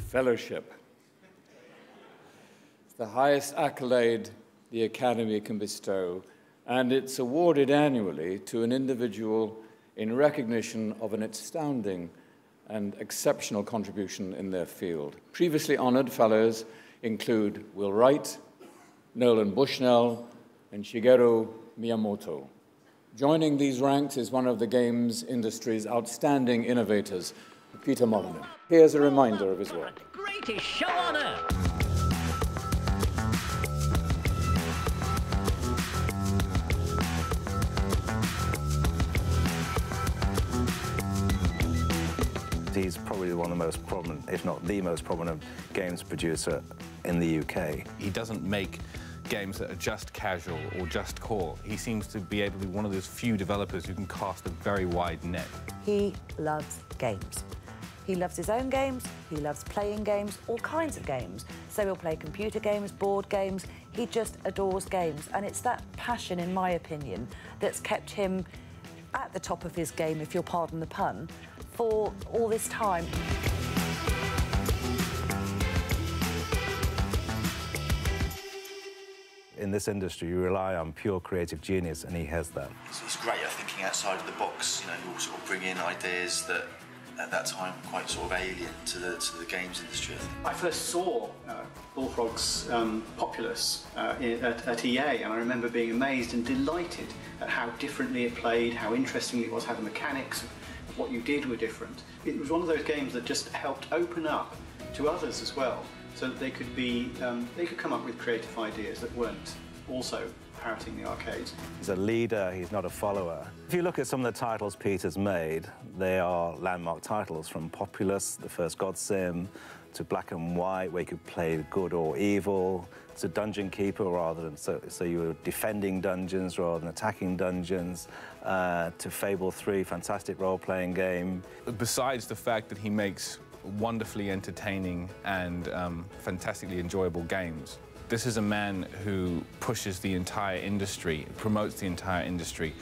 Fellowship. It's the highest accolade the Academy can bestow, and it's awarded annually to an individual in recognition of an astounding and exceptional contribution in their field. Previously honored fellows include Will Wright, Nolan Bushnell, and Shigeru Miyamoto. Joining these ranks is one of the games industry's outstanding innovators, Peter Molyneux. Here's a reminder of his work. Greatest show on earth! He's probably one of the most prominent, if not the most prominent, games producer in the UK. He doesn't make games that are just casual or just core. He seems to be able to be one of those few developers who can cast a very wide net. He loves games. He loves his own games, he loves playing games, all kinds of games. So he'll play computer games, board games, he just adores games. And it's that passion, in my opinion, that's kept him at the top of his game, if you'll pardon the pun, for all this time. In this industry, you rely on pure creative genius, and he has that. He's great at thinking outside of the box. You know, he'll sort of bring in ideas that, at that time, were quite sort of alien to the games industry. I first saw Bullfrog's Populous at EA, and I remember being amazed and delighted at how differently it played, how interesting it was, how the mechanics of what you did were different. It was one of those games that just helped open up to others as well, so that they could come up with creative ideas that weren't also parroting the arcades. He's a leader, he's not a follower. If you look at some of the titles Peter's made, they are landmark titles, from Populous, the first God Sim, to Black and White, where you could play good or evil, to Dungeon Keeper, rather than so you were defending dungeons rather than attacking dungeons, to Fable 3, fantastic role-playing game. Besides the fact that he makes wonderfully entertaining and fantastically enjoyable games, this is a man who pushes the entire industry, promotes the entire industry.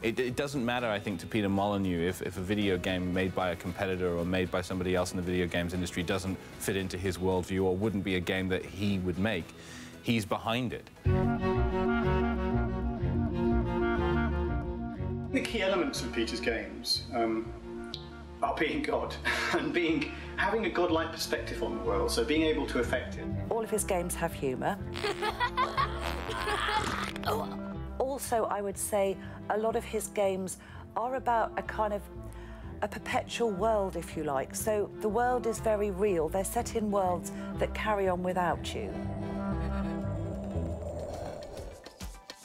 It doesn't matter, I think, to Peter Molyneux if a video game made by a competitor or made by somebody else in the video games industry doesn't fit into his worldview or wouldn't be a game that he would make. He's behind it. The key elements of Peter's games are being God and having a godlike perspective on the world, so being able to affect it. All of his games have humour. Also, I would say a lot of his games are about a kind of a perpetual world, if you like. So the world is very real. They're set in worlds that carry on without you.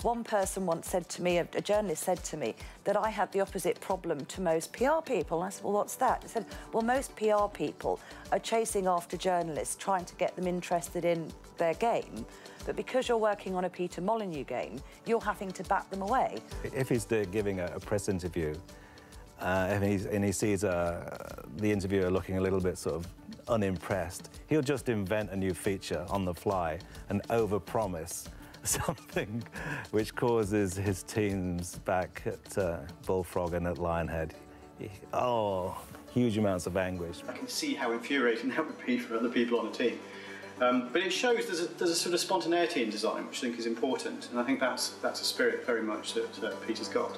One person once said to me, a journalist said to me, that I had the opposite problem to most PR people. And I said, well, what's that? He said, well, most PR people are chasing after journalists, trying to get them interested in their game. But because you're working on a Peter Molyneux game, you're having to bat them away. If he's giving a press interview, and he sees the interviewer looking a little bit sort of unimpressed, he'll just invent a new feature on the fly and overpromise something which causes his teams back at Bullfrog and at Lionhead, huge amounts of anguish. I can see how infuriating that would be for other people on a team. But it shows there's a sort of spontaneity in design, which I think is important, and I think that's a spirit very much that Peter's got.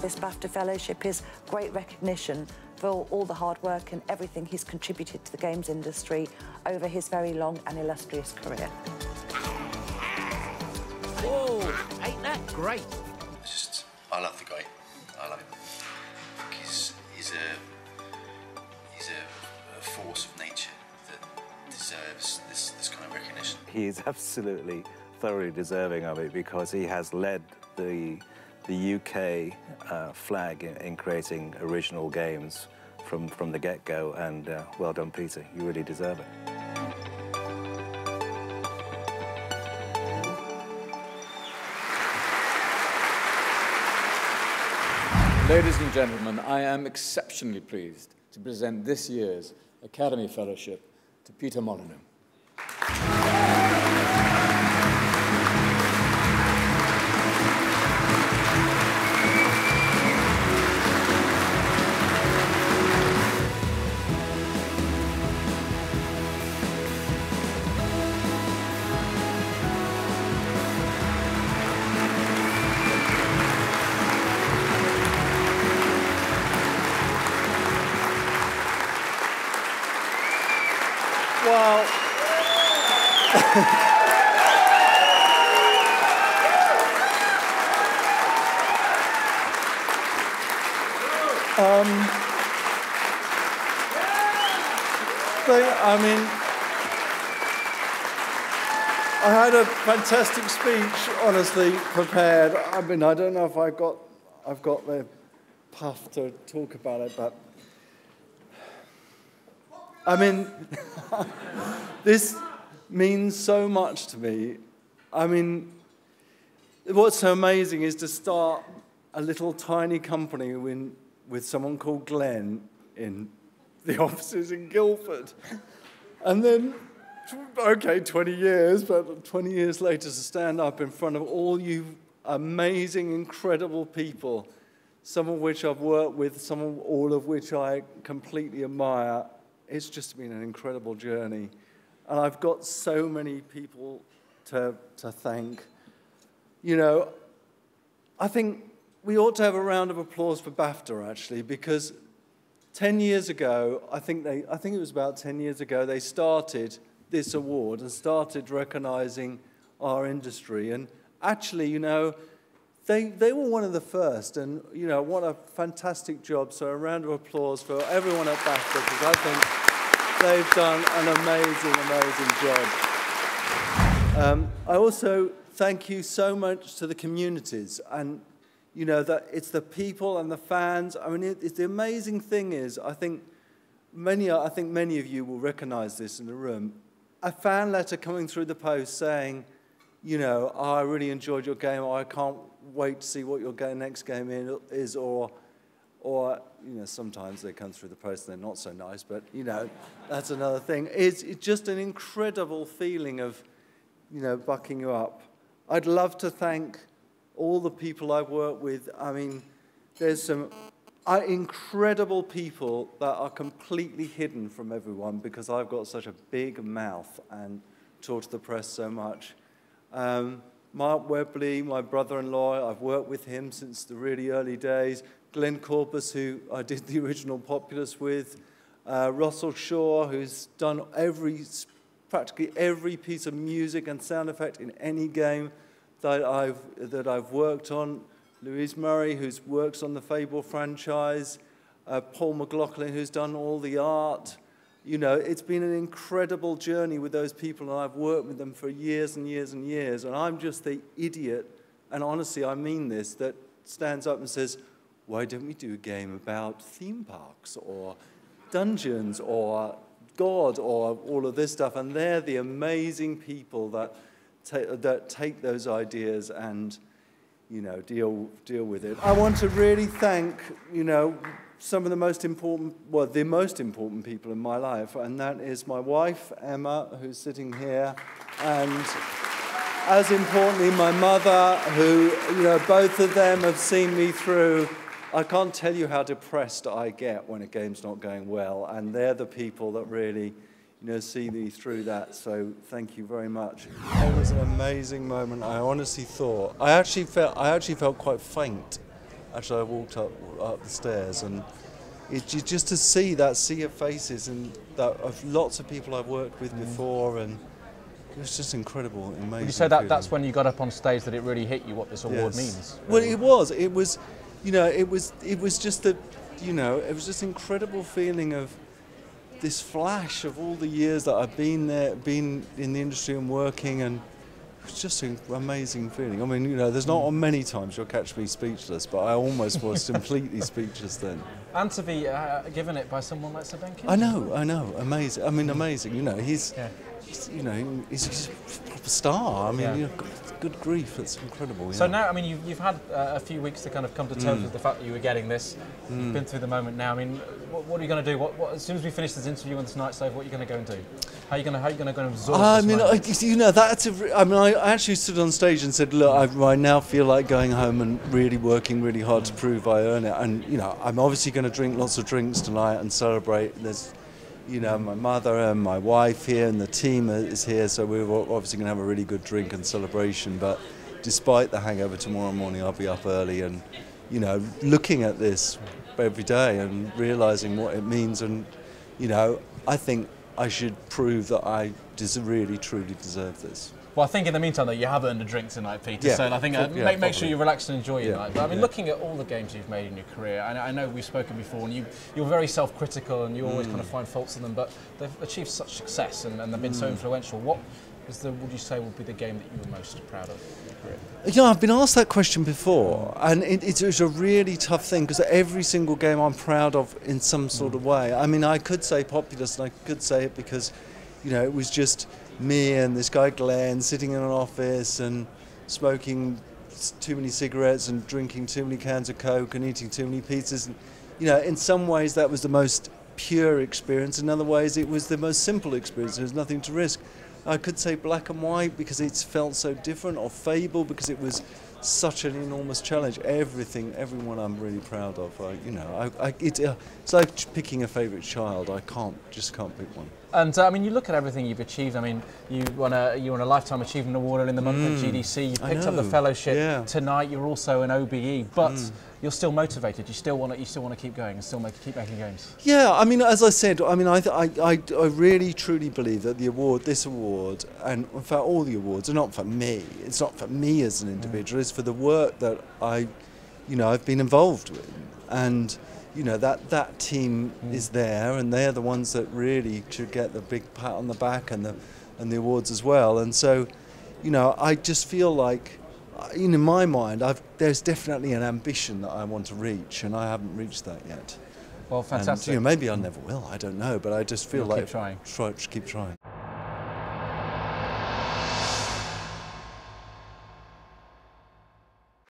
This BAFTA Fellowship is great recognition for all the hard work and everything he's contributed to the games industry over his very long and illustrious career. Oh, ain't that great? I love the guy. I love him. I think he's a force of nature that deserves this kind of recognition. He is absolutely thoroughly deserving of it, because he has led the UK flag in creating original games from the get-go, and well done, Peter. You really deserve it. Ladies and gentlemen, I am exceptionally pleased to present this year's Academy Fellowship to Peter Molyneux. Well, I mean, I had a fantastic speech, honestly, prepared. I mean, I don't know if I've got the puff to talk about it, but I mean, this means so much to me. I mean, what's so amazing is to start a little tiny company with someone called Glenn in the offices in Guildford. And then, okay, 20 years, but 20 years later to stand up in front of all you amazing, incredible people, some of which I've worked with, all of which I completely admire. It's just been an incredible journey. And I've got so many people to thank. You know, I think we ought to have a round of applause for BAFTA, actually, because 10 years ago, I think it was about 10 years ago, they started this award and started recognizing our industry. And actually, you know, they were one of the first, and, you know, what a fantastic job. So a round of applause for everyone at BAFTA, because I think they've done an amazing, amazing job. I also thank you so much to the communities, and, you know, that it's the people and the fans. I mean, it's the amazing thing is, I think many of you will recognize this in the room. A fan letter coming through the post saying, you know, oh, I really enjoyed your game, or I can't wait to see what your next game is, or you know, sometimes they come through the post and they're not so nice, but, you know, that's another thing. It's just an incredible feeling of, you know, bucking you up. I'd love to thank all the people I've worked with. I mean, there's some incredible people that are completely hidden from everyone because I've got such a big mouth and talk to the press so much. Mark Webley, my brother-in-law, I've worked with him since the really early days. Glenn Corpus, who I did the original Populous with. Russell Shaw, who's done practically every piece of music and sound effect in any game that I've worked on. Louise Murray, who works on the Fable franchise. Paul McLaughlin, who's done all the art. You know, it's been an incredible journey with those people, and I've worked with them for years and years and years, and I'm just the idiot, and honestly, I mean this, that stands up and says, why don't we do a game about theme parks, or dungeons, or God, or all of this stuff? And they're the amazing people that take those ideas and, you know, deal with it. I want to really thank, you know, some of the most important people in my life, and that is my wife, Emma, who's sitting here, and as importantly, my mother, who, you know, both of them have seen me through. I can't tell you how depressed I get when a game's not going well, and they're the people that really, you know, see me through that, so thank you very much. It was an amazing moment. I honestly thought, I actually felt quite faint. Actually, I walked up the stairs, and just to see that sea of faces and that of lots of people I've worked with before, and it was just incredible, amazing. Would you say that that's when you got up on stage that it really hit you what this award means? Really? Well, it was, you know, it was just a, you know, it was just incredible feeling of this flash of all the years that I've been in the industry and working, and it was just an amazing feeling. I mean, you know, there's not many times you'll catch me speechless, but I almost was completely speechless then. And to be given it by someone like Sir Ben Kingsley. I know, amazing. I mean, amazing. You know, he's you know, he's a proper star. I mean, you know, good grief, it's incredible. So now, I mean, you've had a few weeks to kind of come to terms with the fact that you were getting this. You've been through the moment now. I mean, what are you going to do? What, as soon as we finish this interview and this night's over, what are you going to go and do? How are you going to go and absorb this moment? You know, I actually stood on stage and said, look, I now feel like going home and really working really hard to prove I earn it. And, you know, I'm obviously going to drink lots of drinks tonight and celebrate. There's, you know, my mother and my wife here, and the team is here, so we're obviously going to have a really good drink and celebration. But despite the hangover tomorrow morning, I'll be up early and, you know, looking at this every day and realising what it means. And, you know, I think I should prove that I really, truly deserve this. Well, I think in the meantime, though, you have earned a drink tonight, Peter. Yeah. So I think make sure you relax and enjoy your night. But I mean, looking at all the games you've made in your career, I know we've spoken before, and you're very self-critical, and you always kind of find faults in them. But they've achieved such success, and they've been so influential. What would you say would be the game that you were most proud of in your career? Yeah, I've been asked that question before, and it's a really tough thing because every single game I'm proud of in some sort of way. I mean, I could say Populous, and I could say it because, you know, it was just me and this guy Glenn sitting in an office and smoking too many cigarettes and drinking too many cans of Coke and eating too many pizzas. And, you know, in some ways that was the most pure experience. In other ways it was the most simple experience. There was nothing to risk. I could say Black and White because it's felt so different, or Fable because it was such an enormous challenge. Everyone I'm really proud of. It's like picking a favourite child. I just can't pick one. And I mean, you look at everything you've achieved. I mean, you won a Lifetime Achievement Award early in the month at GDC. You picked up the fellowship tonight. You're also an OBE, but you're still motivated. You still want to keep going and still keep making games. Yeah, I mean, as I said, I mean, I really truly believe that this award, and in fact all the awards, are not for me. It's not for me as an individual. It's for the work that I've been involved with, and you know, that team is there, and they're the ones that really should get the big pat on the back and the awards as well. And so, you know, I just feel like, in my mind, there's definitely an ambition that I want to reach, and I haven't reached that yet. Well, fantastic. And, you know, maybe I never will. I don't know, but I just feel like keep trying. Keep trying.